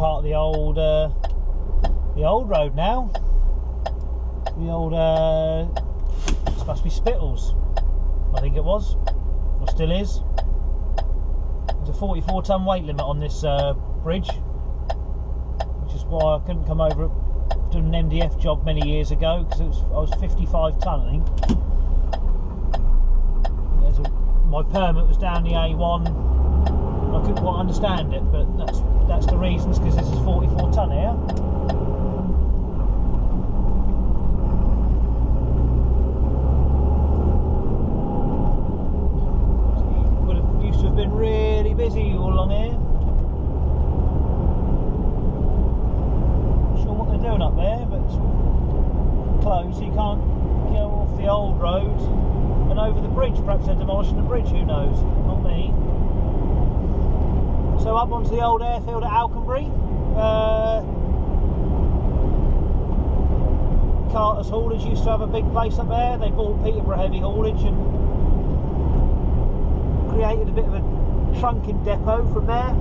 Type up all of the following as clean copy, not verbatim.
part of the old road now. The old, it's supposed to be Spittles, I think it was, or still is. There's a 44-ton weight limit on this bridge, which is why I couldn't come over it. Done an MDF job many years ago because I was 55 ton, I think. My permit was down the A1. I couldn't quite understand it, but that's the reasons, because this is 44 ton here. Used to have been really busy all along here. Not sure what they're doing up there, but it's closed, so you can't go off the old road and over the bridge. Perhaps they're demolishing the bridge, who knows? Not me. So up onto the old airfield at Alconbury. Carter's Haulage used to have a big place up there. They bought Peterborough Heavy Haulage and created a bit of a trunking depot from there.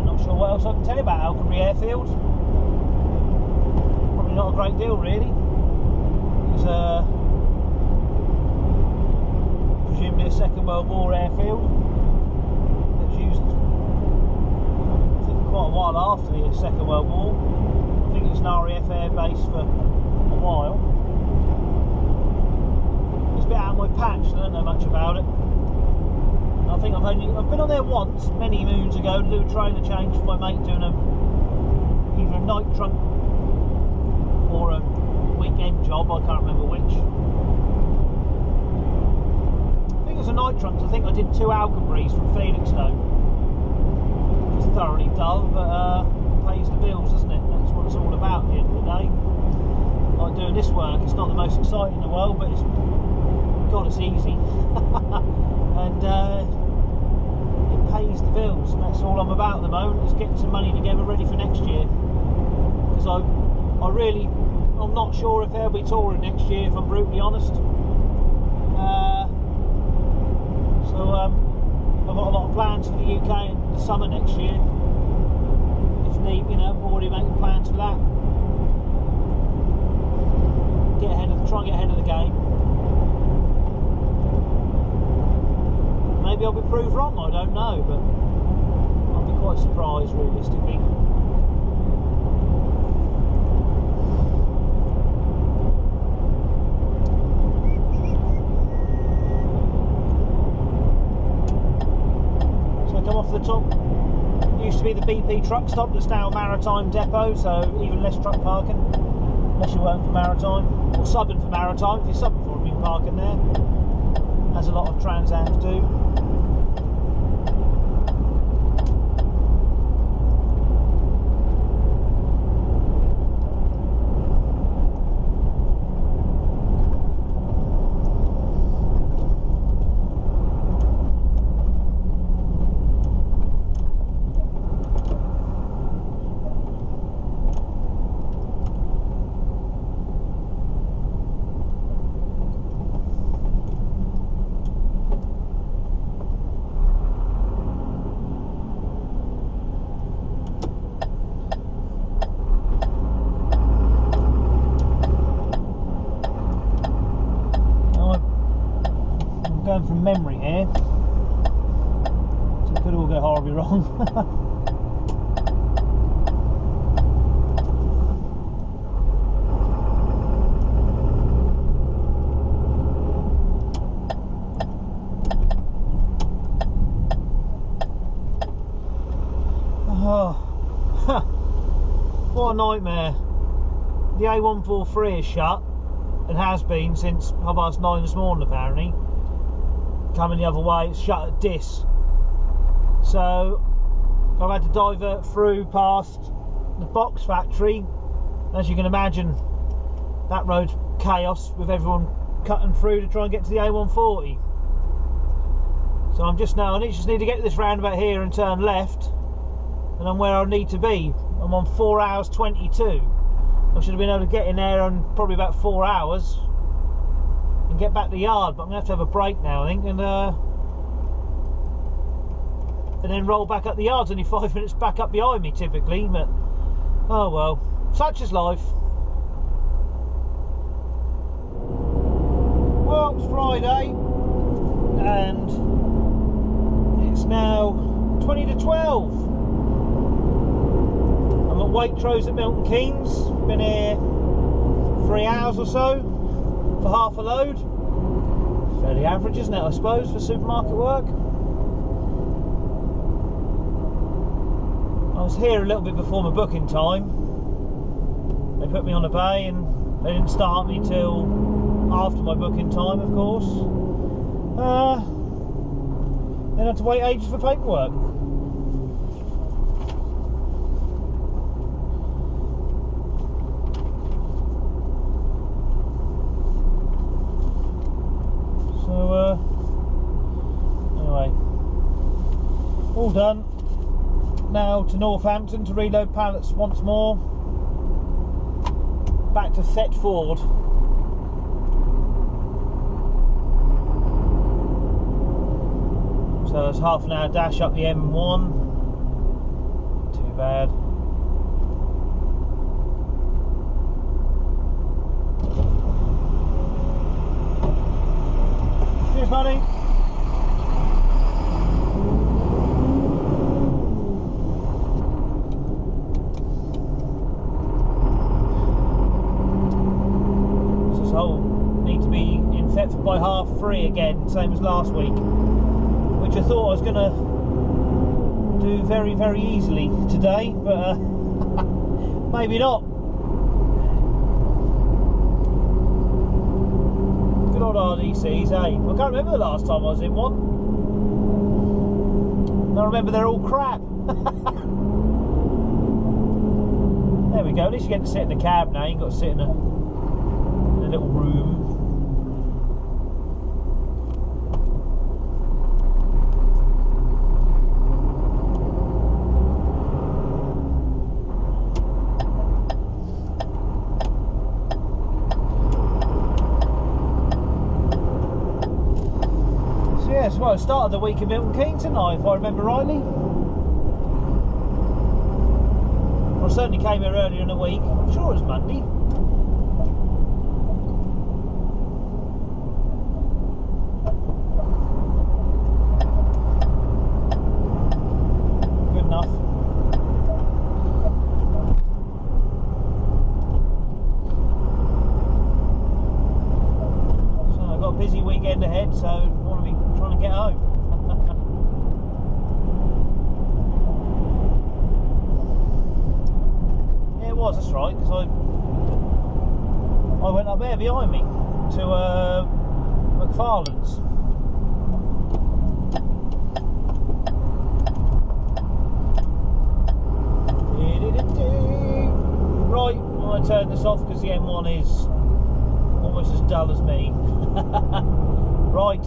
Not sure what else I can tell you about Alconbury Airfield. Probably not a great deal, really. It's presumably a Second World War airfield that was used, I think, quite a while after the Second World War. I think it was an RAF air base for a while. It's a bit out of my patch, I don't know much about it. I think I've been on there once, many moons ago, to do a trailer change for my mate doing either a night trunk or a weekend job, I can't remember which. I think it was a night trunk, I think I did 2 Alconburys from Felixstowe. It's thoroughly dull, but pays the bills, doesn't it? That's what it's all about at the end of the day. Like doing this work, it's not the most exciting in the world, but God, it's easy. And it pays the bills, and that's all I'm about at the moment, is getting some money together ready for next year. Because I'm not sure if they'll be touring next year, if I'm brutally honest. So I've got a lot of plans for the UK in the summer next year. If need, I'm already making plans for that. Try and get ahead of the game. Maybe I'll be proved wrong, I don't know, but I'll be quite surprised, realistically. So I come off the top. It used to be the BP truck stop, that's now a Maritime depot, so even less truck parking, unless you're working for Maritime, or subbing for Maritime. If you're subbing for them, you can park in there, as a lot of Transams do. Going from memory here, so it could all go horribly wrong. Oh, what a nightmare. The A143 is shut, and has been since 9:30 this morning apparently. Coming the other way, it's shut at Dis, so I've had to divert through past the box factory. As you can imagine, that road's chaos with everyone cutting through to try and get to the A140. So I just need to get to this roundabout here and turn left, and I'm where I need to be. I'm on 4 hours 22. I should have been able to get in there in probably about 4 hours and get back to the yard, but I'm going to have a break now, I think, and and then roll back up the yards, only 5 minutes back up behind me typically, but oh well, such is life. Well, it's Friday and it's now 20 to 12. I'm at Waitrose at Milton Keynes, been here 3 hours or so for half a load. Fairly average, isn't it, I suppose, for supermarket work. I was here a little bit before my booking time. They put me on a bay and they didn't start me till after my booking time, of course. Then I had to wait ages for paperwork. So, anyway, all done. Now to Northampton to reload pallets once more. Back to Thetford. So it's half an hour dash up the M1. Too bad. Cheers, buddy. By 3:30 again, same as last week, which I thought I was going to do very, very easily today, but maybe not. Good old RDCs, eh? I can't remember the last time I was in one. I remember they're all crap. There we go, at least you get to sit in the cab now, you've got to sit in a little room. Yes, well, I started the week in Milton Keynes tonight, if I remember rightly. Well, I certainly came here earlier in the week. I'm sure it was Monday. Good enough. So I've got a busy weekend ahead, so I want to be trying to get home. Yeah, it was, that's right, because I went up there behind me to McFarlane's. Right, I'm going to turn this off because the M1 is almost as dull as me. Right.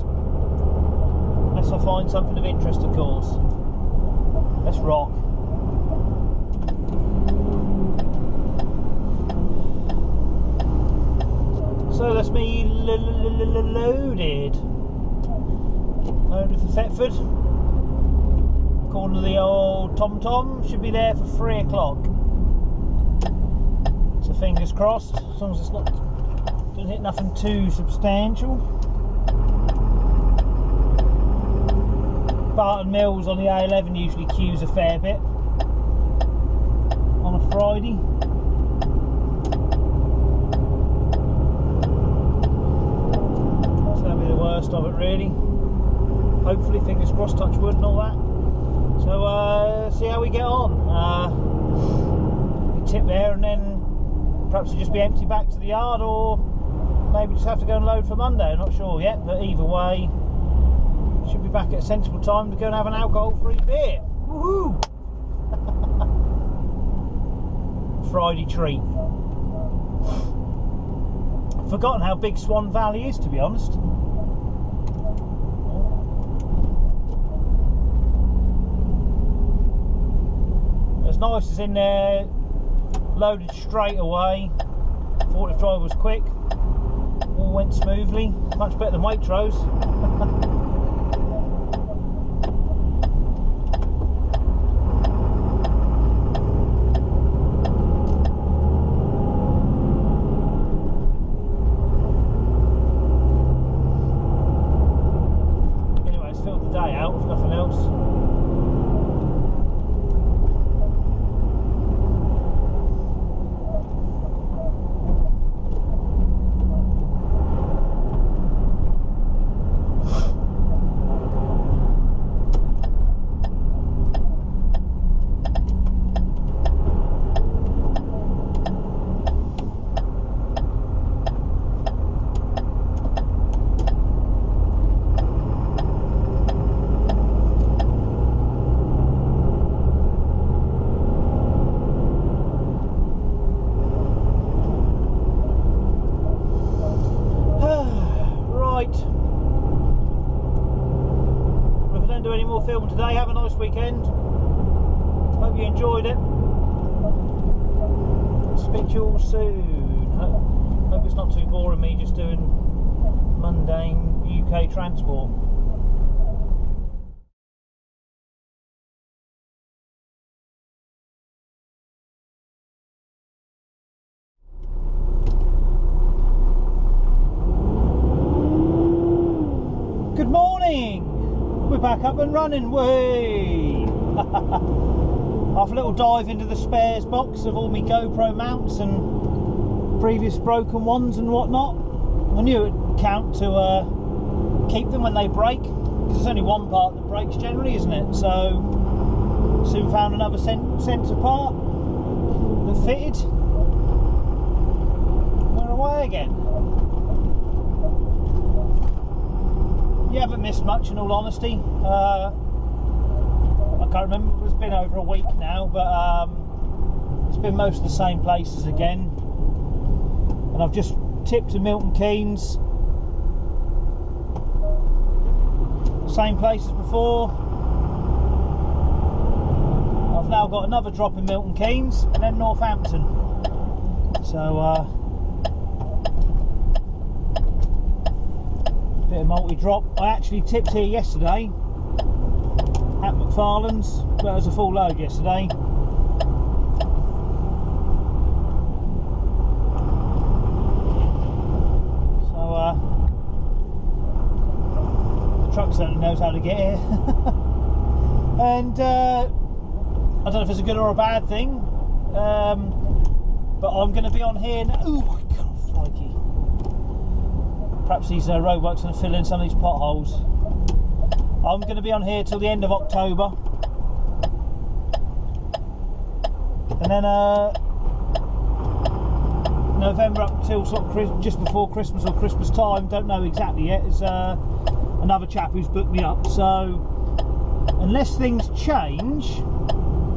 Unless I find something of interest, of course. Let's rock. So that's me loaded. Loaded for Thetford. According to the old TomTom, should be there for 3 o'clock. So fingers crossed, as long as it's not going to hit nothing too substantial. Barton Mills on the A11 usually queues a fair bit on a Friday. So that'll be the worst of it, really. Hopefully, fingers crossed, touch wood and all that. So see how we get on. We tip there and then perhaps it'll just be empty back to the yard, or maybe just have to go and load for Monday. I'm not sure yet, but either way, should be back at a sensible time to go and have an alcohol-free beer. Woohoo! Friday treat. Forgotten how big Swan Valley is, to be honest. As nice as in there, loaded straight away. Forklift driver was quick. All went smoothly. Much better than Waitrose. Right. If I don't do any more filming today, have a nice weekend. Hope you enjoyed it. Speak to you all soon. Hope it's not too boring me just doing mundane UK transport. Good morning! We're back up and running, way! I've a little dive into the spares box of all my GoPro mounts and previous broken ones and whatnot. I knew it would count to keep them when they break, because there's only one part that breaks generally, isn't it? So soon found another sensor part that fitted. We're away again. You haven't missed much, in all honesty. I can't remember, it's been over a week now, but it's been most of the same places again. And I've just tipped to Milton Keynes, same place as before. I've now got another drop in Milton Keynes and then Northampton. So bit of multi-drop. I actually tipped here yesterday at McFarlane's, but it was a full load yesterday. So the truck certainly knows how to get here. And I don't know if it's a good or a bad thing, but I'm going to be on here now. Ooh, God, crikey. Perhaps these roadworks are going to fill in some of these potholes. I'm going to be on here till the end of October, and then November up till sort of just before Christmas or Christmas time, don't know exactly yet, is another chap who's booked me up. So unless things change,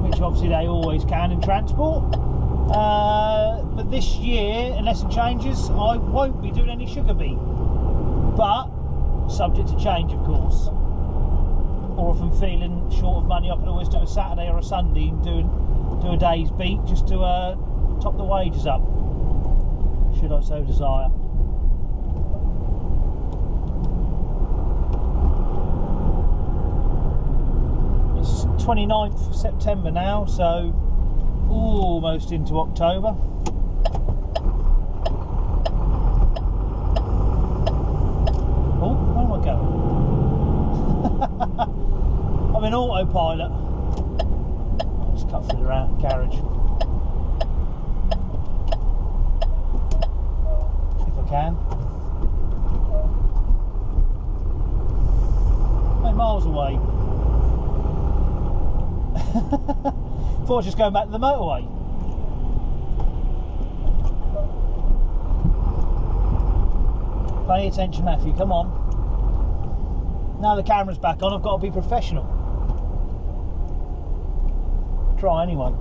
which obviously they always can in transport, but this year, unless it changes, I won't be doing any sugar beet, but subject to change, of course. Or if I'm feeling short of money, I can always do a Saturday or a Sunday and do a day's beat just to top the wages up, should I so desire. It's 29th of September now, so almost into October. Oh, where am I going? I'm in autopilot. I'll just cut through the garage. If I can. 8 miles away. Thought I was just going back to the motorway. Pay attention, Matthew, come on. Now the camera's back on, I've got to be professional. Try anyway.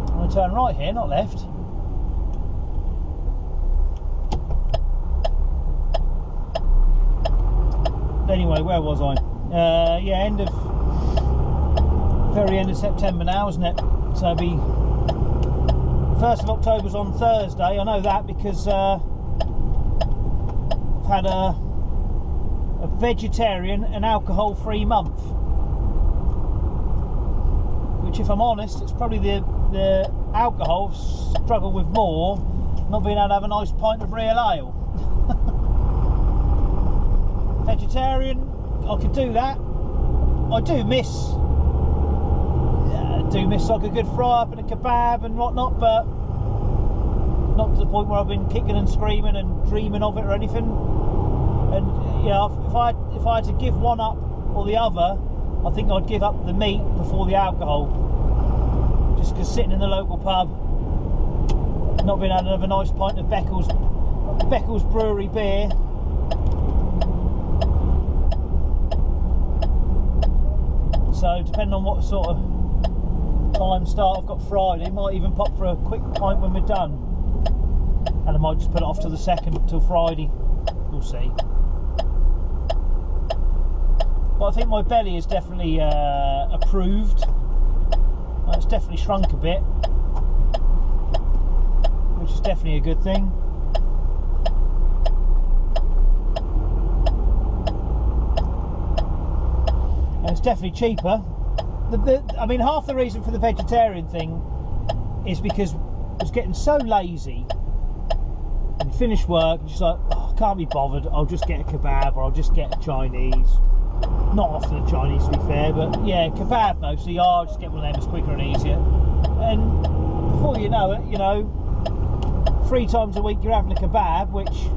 I'm going to turn right here, not left. Anyway, where was I? Yeah, very end of September now, isn't it? So it'll be 1st of October's on Thursday. I know that because I've had a vegetarian and alcohol-free month, which, if I'm honest, it's probably the alcohol I've struggled with more, not being able to have a nice pint of real ale. Vegetarian, I could do that. I do miss like a good fry up and a kebab and whatnot, but not to the point where I've been kicking and screaming and dreaming of it or anything. And yeah, if I had to give one up or the other, I think I'd give up the meat before the alcohol. Just because sitting in the local pub, not being able to have a nice pint of Beckles Brewery beer. So depending on what sort of time start I've got Friday, might even pop for a quick pint when we're done. and I might just put it off to the 2nd, till Friday. We'll see. But I think my belly is definitely approved. It's definitely shrunk a bit, which is definitely a good thing. And it's definitely cheaper. I mean, half the reason for the vegetarian thing is because I was getting so lazy. And finish work, and just like, oh, I can't be bothered. I'll just get a kebab, or I'll just get a Chinese. Not often a Chinese, to be fair, but yeah, kebab mostly. I'll just get one of them. It's quicker and easier. And before you know it, you know, 3 times a week you're having a kebab, which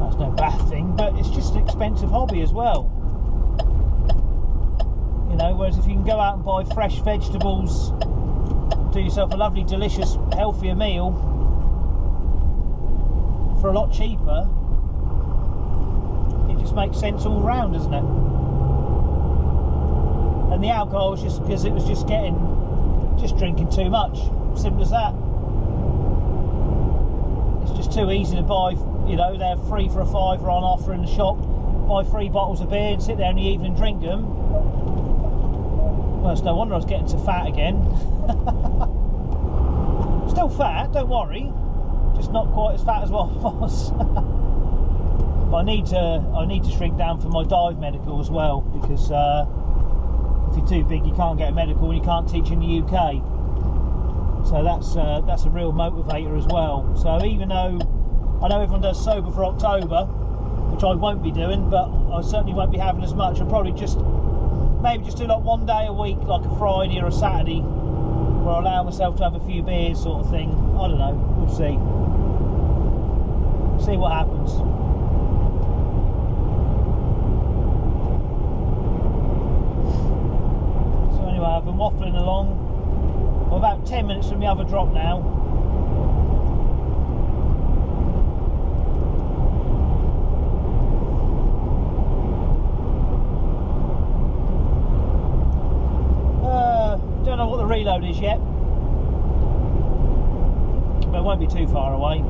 that's no bad thing, but it's just an expensive hobby as well. You know, whereas if you can go out and buy fresh vegetables, do yourself a lovely, delicious, healthier meal for a lot cheaper, it just makes sense all round, doesn't it? And the alcohol was just because it was just drinking too much. Simple as that. It's just too easy to buy, you know, they're 3 for a £5 on offer in the shop. Buy 3 bottles of beer and sit there in the evening and drink them. Well, it's no wonder I was getting to fat again. Still fat, don't worry. Just not quite as fat as what I was. But I need to shrink down for my dive medical as well, because if you're too big you can't get a medical and you can't teach in the UK. So that's a real motivator as well. So even though I know everyone does sober for October, which I won't be doing, but I certainly won't be having as much. I'll probably maybe just do like 1 day a week, like a Friday or a Saturday, where I allow myself to have a few beers, sort of thing. I don't know, we'll see. See what happens. So anyway, I've been waffling along. I'm about 10 minutes from the other drop now. Don't know what the reload is yet, but it won't be too far away.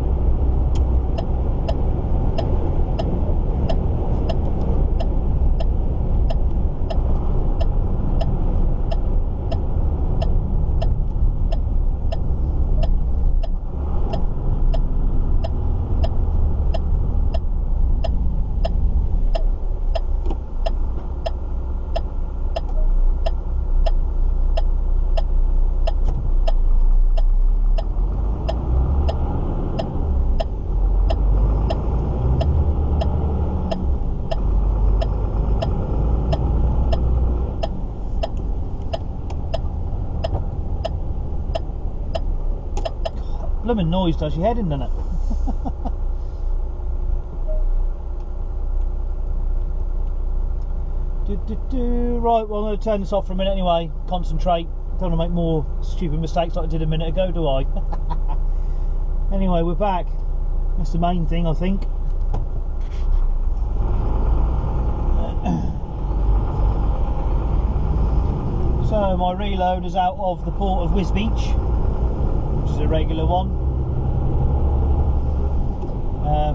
Blooming noise does your head in, doesn't it? Right, well I'm going to turn this off for a minute anyway, concentrate. Don't want to make more stupid mistakes like I did a minute ago, do I? Anyway, we're back. That's the main thing, I think. So my reload is out of the port of Wisbeach, which is a regular one.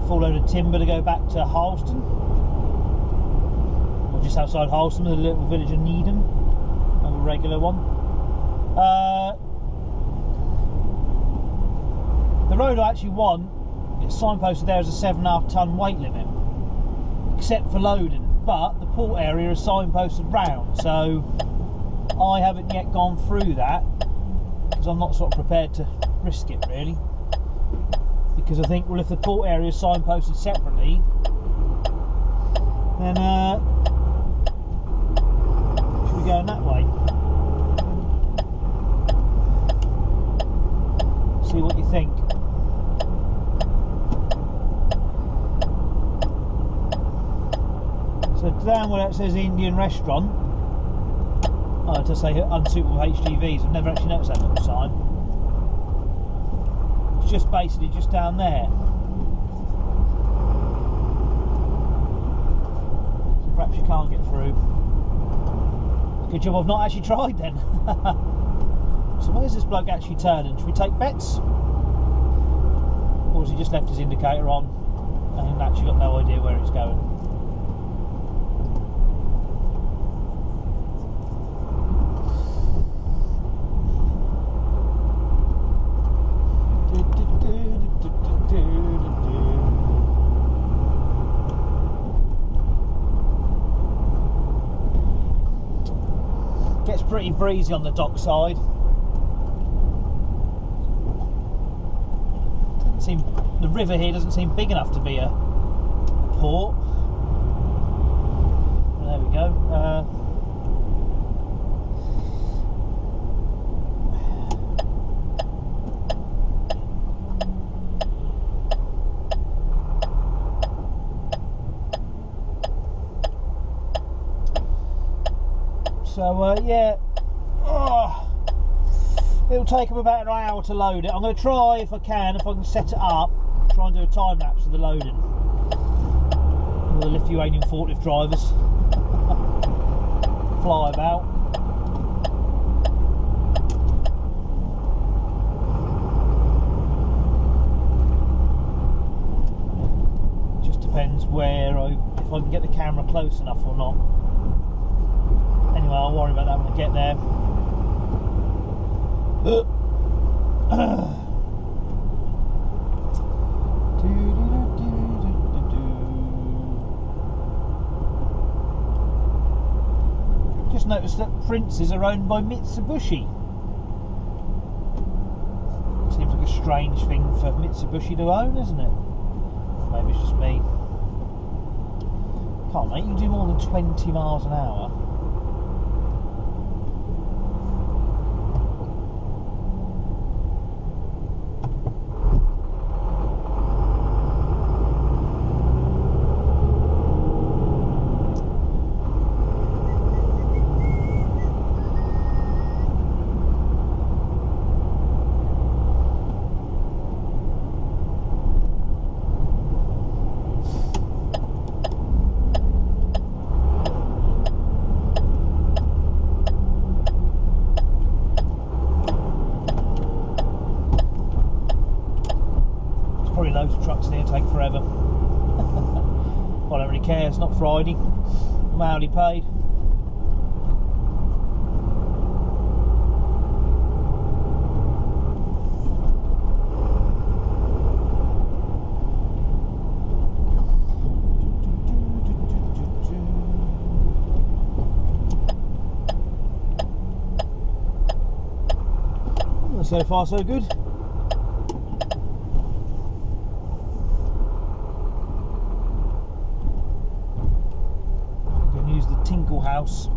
Full load of timber to go back to Harleston, or just outside Harleston, the little village of Needham. A regular one. The road I actually want, it's signposted there as a 7.5 ton weight limit, except for loading, but the port area is signposted round, so I haven't yet gone through that because I'm not sort of prepared to risk it really, because I think, well, if the port area is signposted separately, then should we go in that way? See what you think. So down where it says Indian restaurant, oh, it does say unsuitable HGVs. I've never actually noticed that little sign. It's just basically just down there. So perhaps you can't get through. Good job I've not actually tried then. So where's this bloke actually turning? Should we take bets? Or is obviously just left his indicator on and actually got no idea where it's going. Gets pretty breezy on the dock side. The river here doesn't seem big enough to be a port. There we go. So yeah, it'll take them about an hour to load it. I'm going to try if I can set it up, try and do a time lapse of the loading. All the Lithuanian forklift drivers fly about. Just depends where if I can get the camera close enough or not. Anyway, I'll worry about that when I get there. Just noticed that Princes are owned by Mitsubishi. Seems like a strange thing for Mitsubishi to own, isn't it? Maybe it's just me. Can't, mate, you can do more than 20 miles an hour. Loads of trucks in here take forever. I don't really care, it's not Friday. I'm hourly paid. So far so good. House